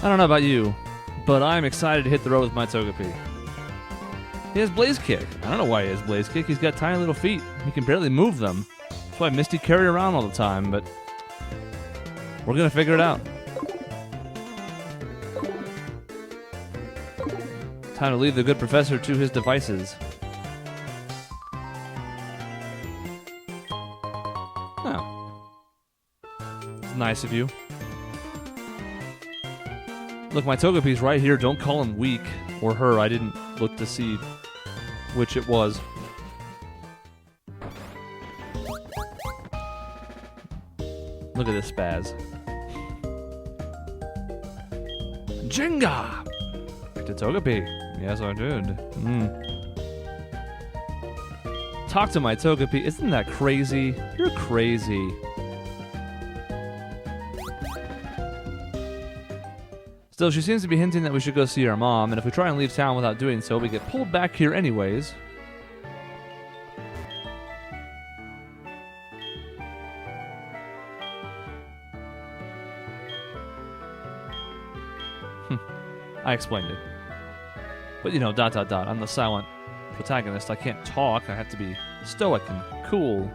I don't know about you, but I'm excited to hit the road with my Togepi. He has Blaze Kick. I don't know why he has Blaze Kick. He's got tiny little feet. He can barely move them. That's why Misty carry around all the time, but we're going to figure it out. Time to leave the good professor to his devices. Oh. It's nice of you. Look, my Togepi's right here. Don't call him weak. Or her. I didn't look to see which it was. Look at this spaz. Jenga! Back to Togepi. Yes, I did. Talk to my Togepi. Isn't that crazy? You're crazy. Still, she seems to be hinting that we should go see our mom, and if we try and leave town without doing so, we get pulled back here anyways. I explained it. But you know, ... I'm the silent protagonist. I can't talk. I have to be stoic and cool.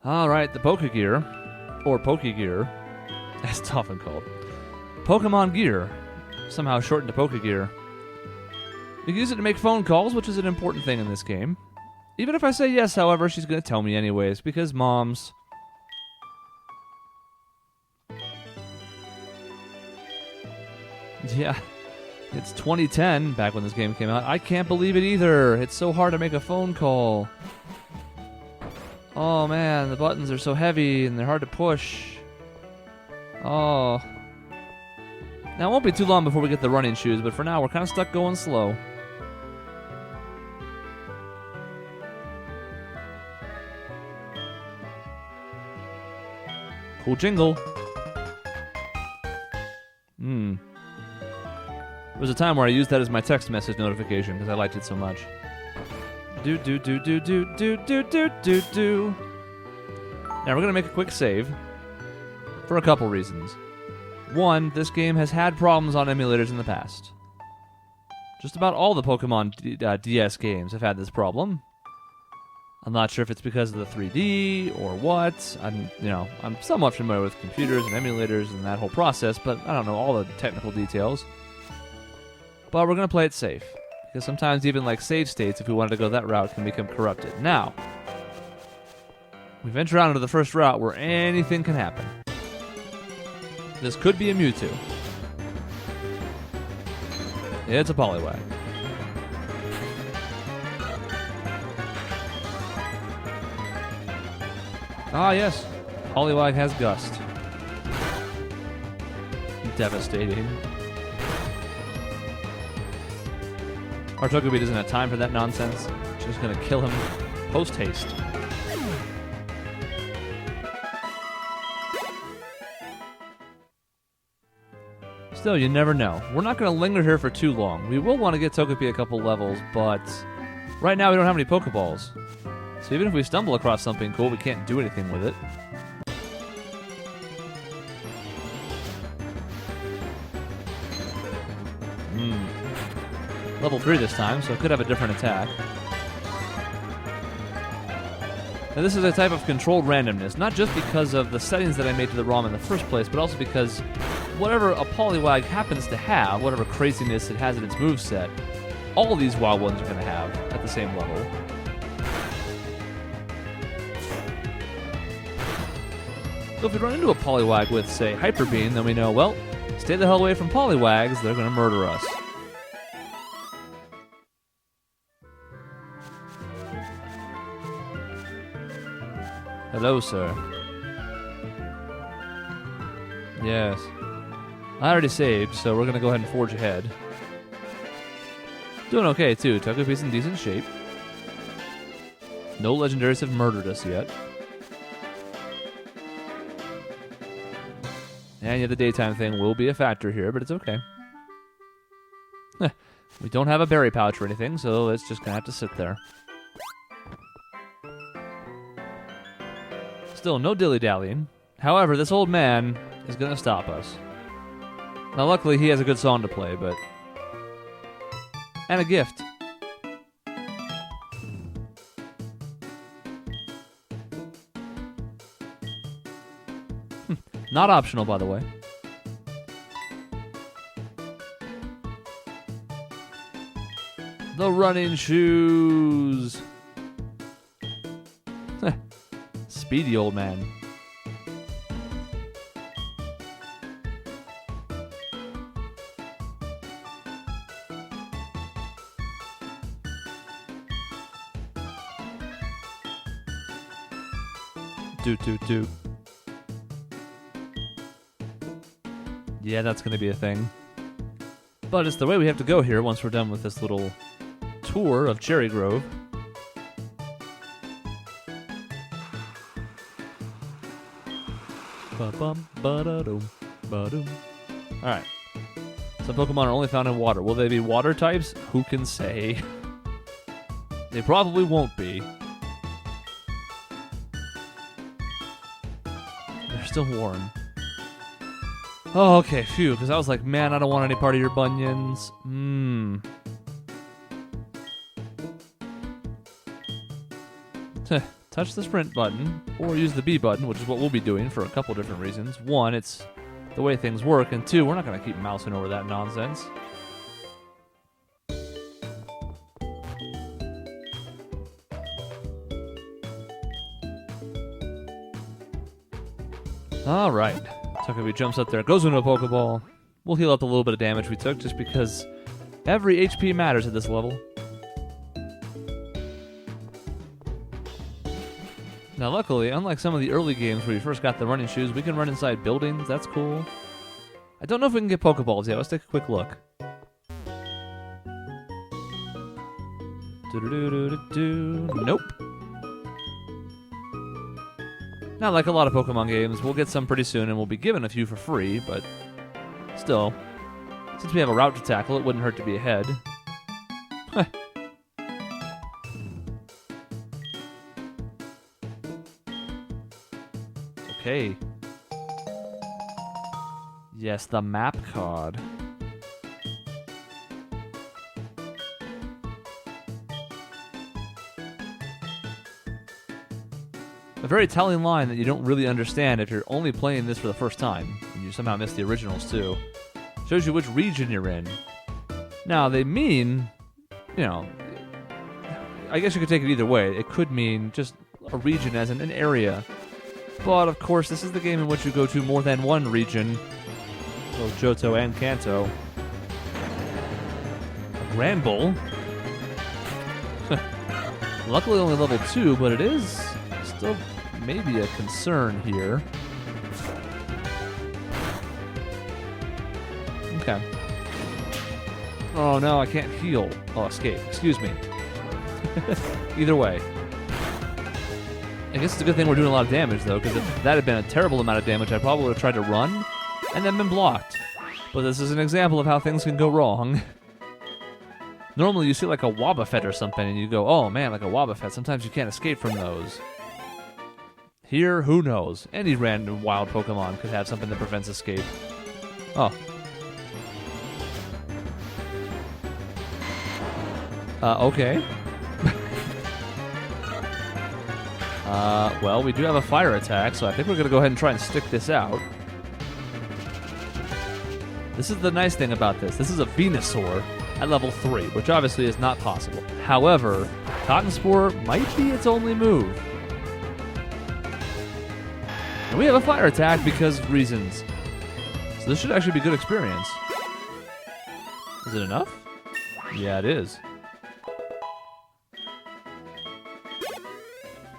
Alright, the Pokegear, or Pokegear, as it's often called. Pokemon Gear, somehow shortened to Pokegear. You can use it to make phone calls, which is an important thing in this game. Even if I say yes, however, she's going to tell me anyways, because moms. Yeah, it's 2010, back when this game came out. I can't believe it either. It's so hard to make a phone call. Oh man, the buttons are so heavy and they're hard to push. Oh. Now it won't be too long before we get the running shoes, but for now we're kind of stuck going slow. Cool jingle. There was a time where I used that as my text message notification because I liked it so much. Do. Now we're gonna make a quick save for a couple reasons. One, this game has had problems on emulators in the past. Just about all the Pokemon DS games have had this problem. I'm not sure if it's because of the 3D or what. I'm somewhat familiar with computers and emulators and that whole process, but I don't know all the technical details. But we're gonna play it safe. Because sometimes even like save states, if we wanted to go that route, can become corrupted. Now, we venture out into the first route where anything can happen. This could be a Mewtwo. It's a Poliwag. Ah yes, Poliwag has Gust. Devastating. Our Togepi doesn't have time for that nonsense. She's just gonna kill him post-haste. Still, you never know. We're not gonna linger here for too long. We will want to get Togepi a couple levels, but right now we don't have any Pokeballs. So even if we stumble across something cool, we can't do anything with it. Level 3 this time, so it could have a different attack. Now this is a type of controlled randomness, not just because of the settings that I made to the ROM in the first place, but also because whatever a Poliwag happens to have, whatever craziness it has in its moveset, all these wild ones are going to have at the same level. So if we run into a Poliwag with, say, Hyper Beam, then we know, well, stay the hell away from Poliwags, they're going to murder us. Hello, sir. Yes. I already saved, so we're going to go ahead and forge ahead. Doing okay, too. Togepi's in decent shape. No legendaries have murdered us yet. And yeah, the daytime thing will be a factor here, but it's okay. We don't have a berry pouch or anything, so it's just going to have to sit there. Still, no dilly-dallying. However, this old man is going to stop us. Now, luckily, he has a good song to play, but... And a gift. Not optional, by the way. The running shoes. Speedy old man. Doot, doot, doot. Yeah, that's going to be a thing. But it's the way we have to go here once we're done with this little tour of Cherry Grove. Ba-bum, ba-da-dum, ba-dum. Alright. Some Pokemon are only found in water. Will they be water types? Who can say? They probably won't be. They're still warm. Oh, okay, phew, because I was like, man, I don't want any part of your bunions. Touch the sprint button, or use the B button, which is what we'll be doing for a couple different reasons. One, it's the way things work, and two, we're not going to keep mousing over that nonsense. Alright. Togepi jumps up there, goes into a Pokeball. We'll heal up the little bit of damage we took, just because every HP matters at this level. Now luckily, unlike some of the early games where you first got the running shoes, we can run inside buildings. That's cool. I don't know if we can get Pokeballs yet. Let's take a quick look. Nope. Not like a lot of Pokemon games. We'll get some pretty soon, and we'll be given a few for free, but still. Since we have a route to tackle, it wouldn't hurt to be ahead. Okay. Yes, the map card. A very telling line that you don't really understand if you're only playing this for the first time, and you somehow missed the originals too. Shows you which region you're in. Now, they mean, you know, I guess you could take it either way. It could mean just a region as in an area. But, of course, this is the game in which you go to more than one region. Both Johto and Kanto. A Granbull. Luckily only level 2, but it is still maybe a concern here. Okay. Oh no, I can't heal. Oh, escape. Excuse me. Either way. I guess it's a good thing we're doing a lot of damage, though, because if that had been a terrible amount of damage, I probably would have tried to run and then been blocked. But this is an example of how things can go wrong. Normally, you see like a Wobbuffet or something, and you go, oh man, like a Wobbuffet. Sometimes you can't escape from those. Here, who knows? Any random wild Pokemon could have something that prevents escape. Oh. Okay. Well, we do have a fire attack, so I think we're going to go ahead and try and stick this out. This is the nice thing about this. This is a Venusaur at level 3, which obviously is not possible. However, Cotton Spore might be its only move. And we have a fire attack because of reasons. So this should actually be good experience. Is it enough? Yeah, it is.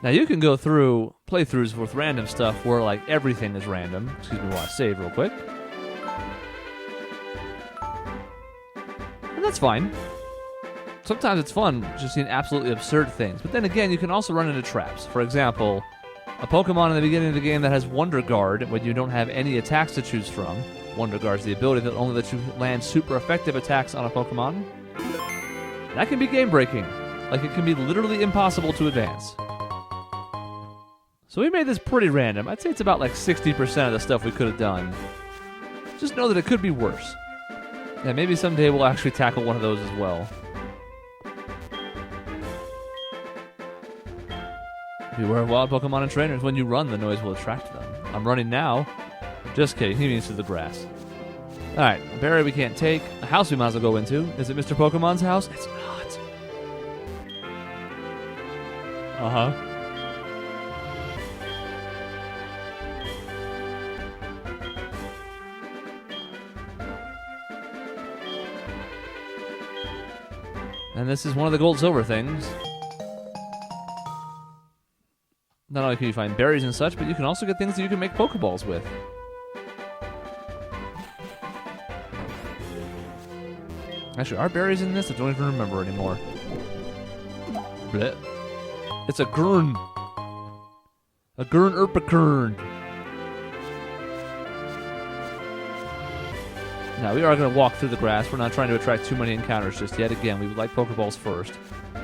Now you can go through playthroughs with random stuff where like everything is random. Excuse me while I save real quick. And that's fine. Sometimes it's fun just seeing absolutely absurd things. But then again, you can also run into traps. For example, a Pokemon in the beginning of the game that has Wonder Guard when you don't have any attacks to choose from. Wonder Guard's the ability that only lets you land super effective attacks on a Pokemon. That can be game breaking. Like it can be literally impossible to advance. So we made this pretty random. I'd say it's about like 60% of the stuff we could have done. Just know that it could be worse. And maybe someday we'll actually tackle one of those as well. Beware of wild Pokemon and trainers. When you run, the noise will attract them. I'm running now. Just kidding. He means to the grass. Alright, a berry we can't take. A house we might as well go into. Is it Mr. Pokemon's house? It's not. Uh-huh. And this is one of the gold-silver things. Not only can you find berries and such, but you can also get things that you can make Pokeballs with. Actually, are berries in this? I don't even remember anymore. Blech. It's a Gurn. A Gurn Erpakern. Now, we are going to walk through the grass. We're not trying to attract too many encounters just yet. Again, we would like Pokeballs first.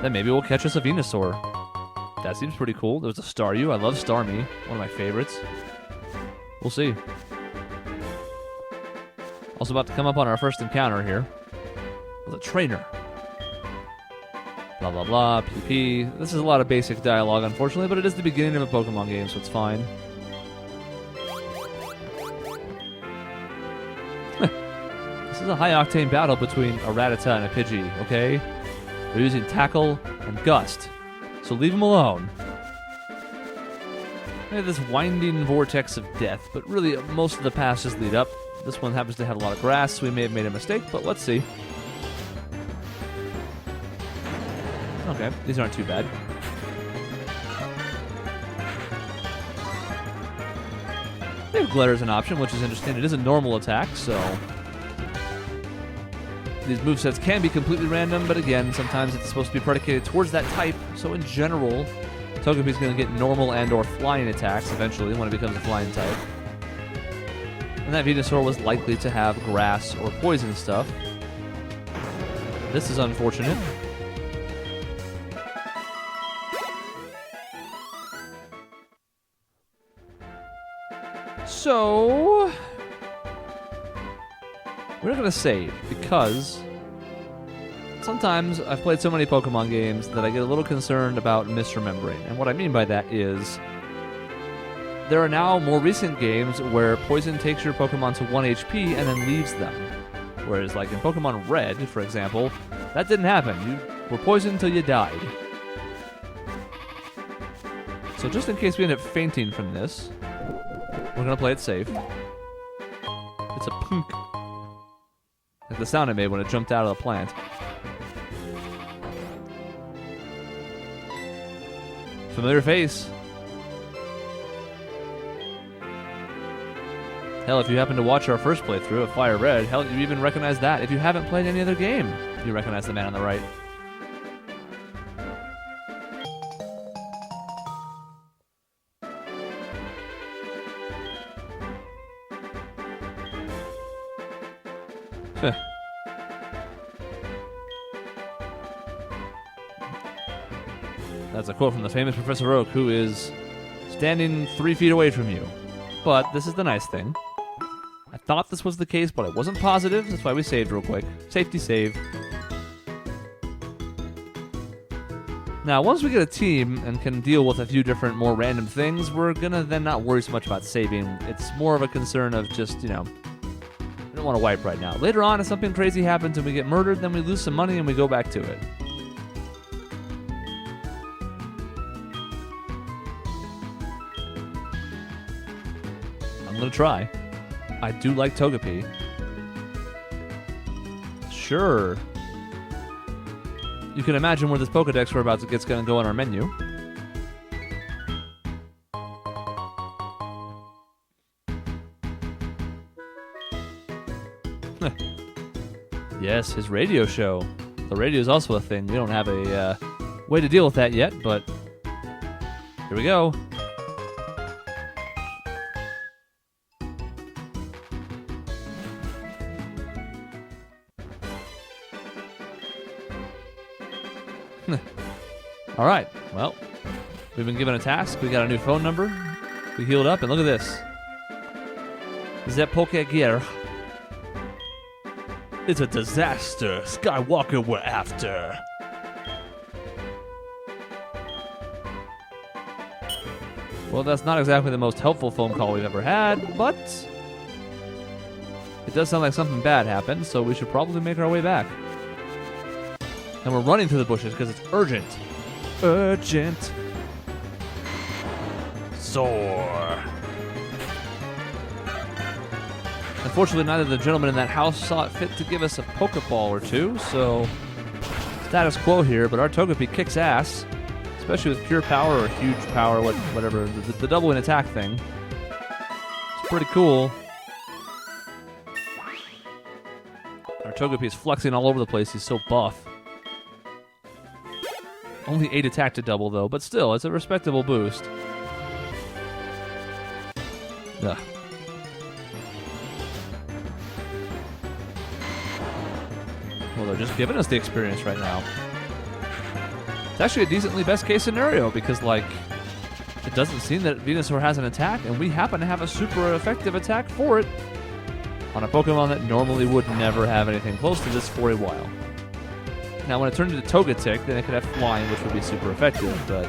Then maybe we'll catch us a Venusaur. That seems pretty cool. There's a Staryu. I love Starmie. One of my favorites. We'll see. Also about to come up on our first encounter here. With a trainer. Blah, blah, blah. PP. This is a lot of basic dialogue, unfortunately, but it is the beginning of a Pokemon game, so it's fine. This is a high-octane battle between a Rattata and a Pidgey, okay? They're using Tackle and Gust, so leave them alone. We have this winding vortex of death, but really most of the passes lead up. This one happens to have a lot of grass, so we may have made a mistake, but let's see. Okay, these aren't too bad. We have Glitter as an option, which is interesting. It is a normal attack, so these movesets can be completely random, but again, sometimes it's supposed to be predicated towards that type, so in general, Togepi's going to get normal and or flying attacks eventually when it becomes a flying type. And that Venusaur was likely to have grass or poison stuff. This is unfortunate. So we're not going to save, because sometimes I've played so many Pokemon games that I get a little concerned about misremembering. And what I mean by that is there are now more recent games where poison takes your Pokemon to 1 HP and then leaves them. Whereas like in Pokemon Red, for example, that didn't happen. You were poisoned until you died. So just in case we end up fainting from this, we're going to play it safe. It's a punk. Like the sound it made when it jumped out of the plant. Familiar face. Hell, if you happen to watch our first playthrough of Fire Red, hell, you even recognize that. If you haven't played any other game, you recognize the man on the right. That's a quote from the famous Professor Oak, who is standing 3 feet away from you. But this is the nice thing. I thought this was the case, but I wasn't positive. That's why we saved real quick. Safety save. Now, once we get a team and can deal with a few different, more random things, we're gonna then not worry so much about saving. It's more of a concern of just, we don't want to wipe right now. Later on, if something crazy happens and we get murdered, then we lose some money and we go back to it. I'm gonna try. I do like Togepi. Sure. You can imagine where this Pokedex we're about to get's gonna go on our menu. Yes, his radio show. The radio is also a thing. We don't have a way to deal with that yet, but here we go. All right, well, We've been given a task. We got a new phone number. We healed up, and look at this. The Pokegear. It's a disaster. Skywalker we're after. Well, that's not exactly the most helpful phone call we've ever had, but it does sound like something bad happened, so we should probably make our way back. And we're running through the bushes because it's urgent. Urgent. Soar. Unfortunately, neither of the gentlemen in that house saw it fit to give us a Pokeball or two, so status quo here, but our Togepi kicks ass. Especially with pure power or huge power, whatever, the double in attack thing. It's pretty cool. Our Togepi is flexing all over the place, he's so buff. Only 8 attack to double though, but still, it's a respectable boost. Ugh. Well, they're just giving us the experience right now. It's actually a decently best case scenario because, like, it doesn't seem that Venusaur has an attack, and we happen to have a super effective attack for it on a Pokemon that normally would never have anything close to this for a while. Now, when it turned into Togetic, then it could have Flying, which would be super effective, but...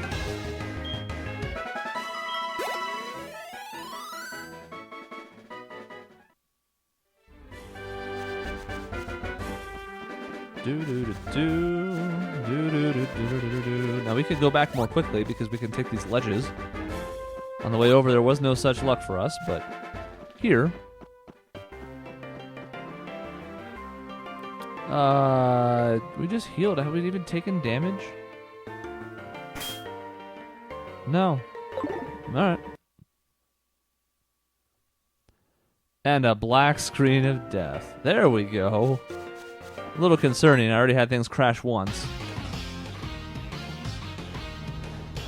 Now we can go back more quickly because we can take these ledges. On the way over there was no such luck for us, but here... we just healed. Have we even taken damage? No. Alright. And a black screen of death. There we go. A little concerning. I already had things crash once.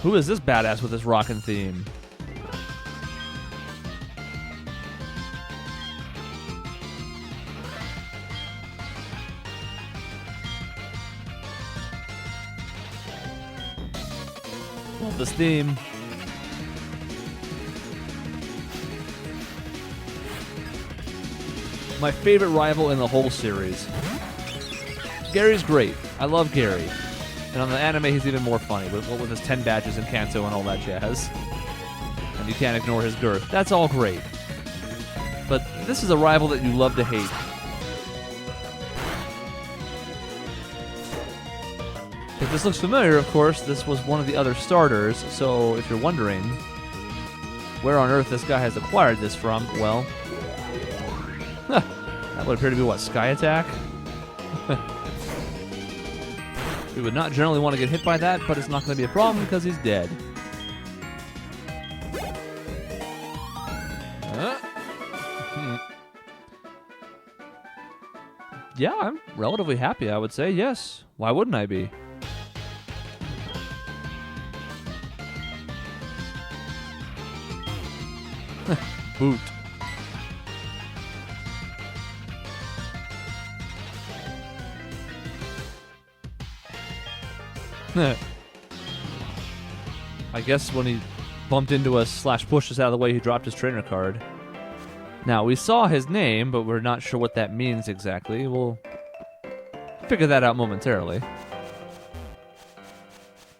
Who is this badass with this rockin' theme? Love this theme. My favorite rival in the whole series. Gary's great. I love Gary. And on the anime, he's even more funny, with his 10 badges in Kanto and all that jazz. And you can't ignore his girth. That's all great. But this is a rival that you love to hate. If this looks familiar, of course, this was one of the other starters, so if you're wondering where on earth this guy has acquired this from, well, that would appear to be what, Sky Attack? We would not generally want to get hit by that, but it's not going to be a problem because he's dead. Yeah, I'm relatively happy, I would say. Yes. Why wouldn't I be? Boot. I guess when he bumped into us / pushed us out of the way, he dropped his trainer card. Now, we saw his name, but we're not sure what that means exactly. We'll figure that out momentarily.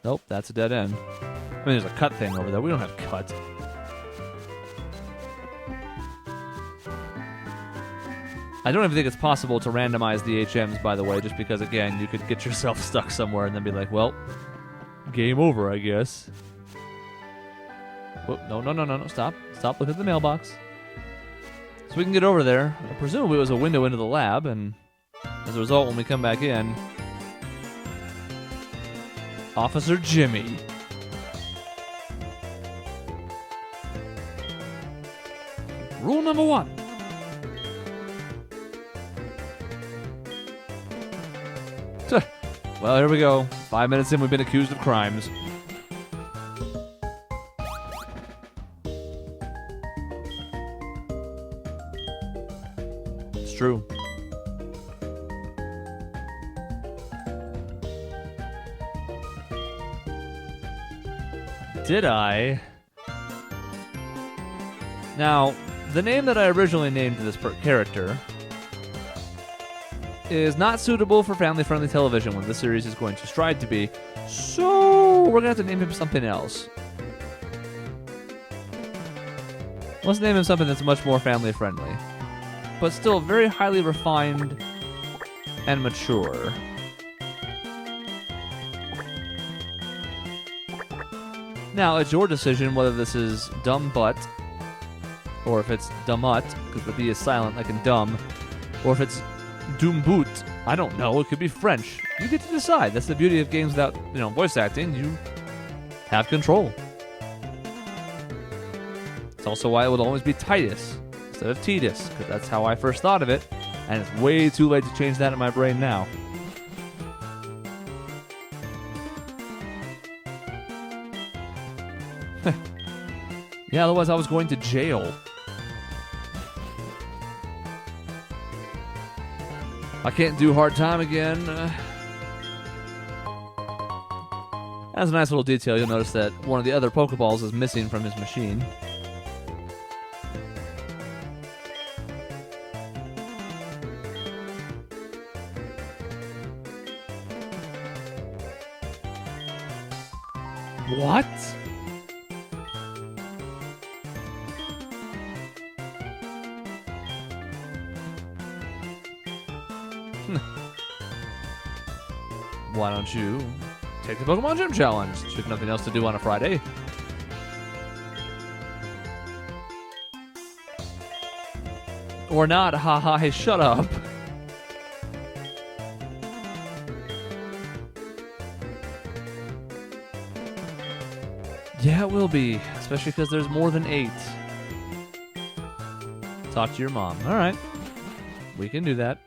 Nope, that's a dead end. I mean, there's a cut thing over there. We don't have cut. I don't even think it's possible to randomize the HMs, by the way, just because, again, you could get yourself stuck somewhere and then be like, well, game over, I guess. Whoop, no, stop. Stop, look at the mailbox. So we can get over there. Presumably it was a window into the lab, and as a result, when we come back in, Officer Jimmy. Rule number 1. Well, here we go. 5 minutes in, we've been accused of crimes. It's true. Did I? Now, the name that I originally named this character is not suitable for family-friendly television when this series is going to strive to be, so we're going to have to name him something else. Let's name him something that's much more family-friendly, but still very highly refined and mature. Now, it's your decision whether this is Dumb Butt, or if it's Dummut, because the B is silent like in dumb, or if it's Doomboot. I don't know. It could be French. You get to decide. That's the beauty of games without, voice acting. You have control. It's also why it would always be Titus instead of Titus, because that's how I first thought of it, and it's way too late to change that in my brain now. Yeah, otherwise I was going to jail. I can't do hard time again. That's a nice little detail. You'll notice that one of the other Pokeballs is missing from his machine. What? Why don't you take the Pokemon Gym Challenge? You have nothing else to do on a Friday. Or not, haha, hey, shut up. Yeah, it will be, especially because there's more than 8. Talk to your mom. All right, we can do that.